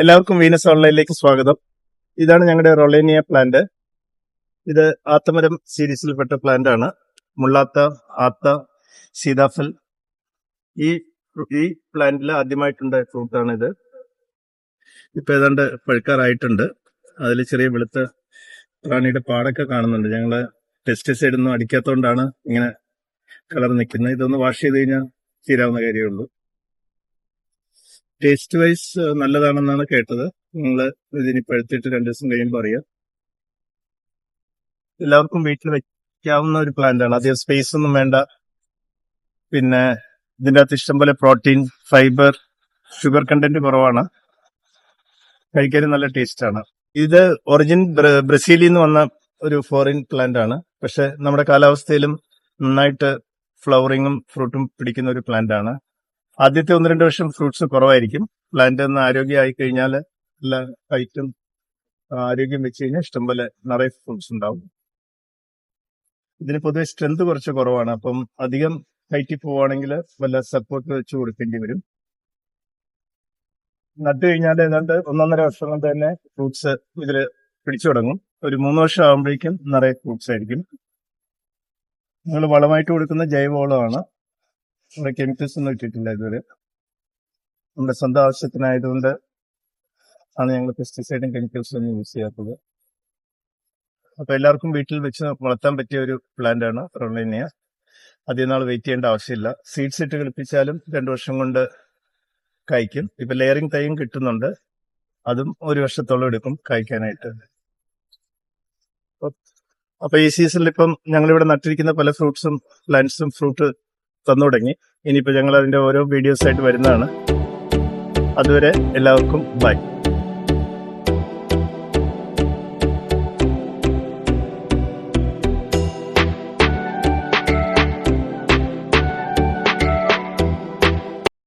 എല്ലാവർക്കും വീനസ് ഓൺലൈനിലേക്ക് സ്വാഗതം. ഇതാണ് ഞങ്ങളുടെ റൊളേനിയ പ്ലാന്റ്. ഇത് ആത്തമരം സീരീസിൽപ്പെട്ട പ്ലാന്റ് ആണ്. മുള്ളാത്ത, ആത്ത, സീതാഫൽ. ഈ പ്ലാന്റിൽ ആദ്യമായിട്ടുണ്ടായ ഫ്രൂട്ടാണ് ഇത്. ഇപ്പൊ ഏതാണ്ട് പഴുക്കാറായിട്ടുണ്ട്. അതിൽ ചെറിയ വെളുത്ത പ്രാണിയുടെ പാടൊക്കെ കാണുന്നുണ്ട്. ഞങ്ങള് പെസ്റ്റിസൈഡ് ഒന്നും അടിക്കാത്തതുകൊണ്ടാണ് ഇങ്ങനെ കളർ നിൽക്കുന്നത്. ഇതൊന്ന് വാഷ് ചെയ്ത് കഴിഞ്ഞാൽ തീരാവുന്ന കാര്യമേ ഉള്ളൂ. ടേസ്റ്റ് വൈസ് നല്ലതാണെന്നാണ് കേട്ടത്. നിങ്ങൾ ഇതിന് പഴുത്തിട്ട് 2 ദിവസം കഴിയുമ്പോൾ അറിയാം. എല്ലാവർക്കും വീട്ടിൽ വെക്കാവുന്ന ഒരു പ്ലാന്റ് ആണ്. അധികം സ്പേസ് ഒന്നും വേണ്ട. പിന്നെ ഇതിൻ്റെ അകത്ത് ഇഷ്ടംപോലെ പ്രോട്ടീൻ, ഫൈബർ, ഷുഗർ കണ്ടന്റ് കുറവാണ്. കഴിക്കാനും നല്ല ടേസ്റ്റ് ആണ്. ഇത് ഒറിജിൻ ബ്രസീലിൽ നിന്ന് വന്ന ഒരു ഫോറിൻ പ്ലാന്റ് ആണ്. പക്ഷെ നമ്മുടെ കാലാവസ്ഥയിലും നന്നായിട്ട് ഫ്ലവറിങ്ങും ഫ്രൂട്ടും പിടിക്കുന്ന ഒരു പ്ലാന്റ് ആണ്. ആദ്യത്തെ 1-2 വർഷം ഫ്രൂട്ട്സ് കുറവായിരിക്കും. പ്ലാന്റ് ഒന്ന് ആരോഗ്യമായി കഴിഞ്ഞാൽ എല്ലാ ഹൈറ്റും ആരോഗ്യം വെച്ച് കഴിഞ്ഞാൽ ഇഷ്ടംപോലെ നിറയെ ഫ്രൂട്ട്സ് ഉണ്ടാവും. ഇതിന് പൊതുവെ സ്ട്രെങ്ത് കുറച്ച് കുറവാണ്. അപ്പം അധികം ഹൈറ്റിൽ പോവുകയാണെങ്കിൽ വല്ല സപ്പോർട്ട് വെച്ച് കൊടുക്കേണ്ടി വരും. നട്ടു കഴിഞ്ഞാൽ ഏതാണ്ട് 1-1.5 വർഷം കൊണ്ട് തന്നെ ഫ്രൂട്ട്സ് ഇതിൽ പിടിച്ചു തുടങ്ങും. ഒരു 3 വർഷം ആകുമ്പോഴേക്കും നിറയെ ഫ്രൂട്ട്സ് ആയിരിക്കും. നിങ്ങൾ വളമായിട്ട് കൊടുക്കുന്ന ജൈവവളമാണ്. നമ്മുടെ കെമിക്കൽസ് ഒന്നും ഇട്ടിട്ടില്ല ഇതുവരെ. നമ്മുടെ സ്വന്തം ആവശ്യത്തിനായതുകൊണ്ട് ആണ് ഞങ്ങൾ പെസ്റ്റിസൈഡും കെമിക്കൽസും ഒന്നും യൂസ് ചെയ്യാത്തത്. അപ്പൊ എല്ലാവർക്കും വീട്ടിൽ വെച്ച് വളർത്താൻ പറ്റിയ ഒരു പ്ലാന്റ് ആണ് റൊളേനിയ. അധികം നാൾ വെയിറ്റ് ചെയ്യേണ്ട ആവശ്യമില്ല. സീഡ്സ് ഇട്ട് കളിപ്പിച്ചാലും 2 വർഷം കൊണ്ട് കായ്ക്കും. ഇപ്പൊ ലെയറിംഗ് തൈയും കിട്ടുന്നുണ്ട്. അതും 1 വർഷത്തോളം എടുക്കും കായ്ക്കാനായിട്ട്. അപ്പൊ ഈ സീസണിൽ ഇപ്പം ഞങ്ങളിവിടെ നട്ടിരിക്കുന്ന പല ഫ്രൂട്ട്സും പ്ലാന്റ്സും ഫ്രൂട്ട് തന്നു തുടങ്ങി. ഇനിയിപ്പോ ഞങ്ങൾ അതിന്റെ ഓരോ വീഡിയോസ് ആയിട്ട് വരുന്നതാണ്. അതുവരെ എല്ലാവർക്കും ബൈ.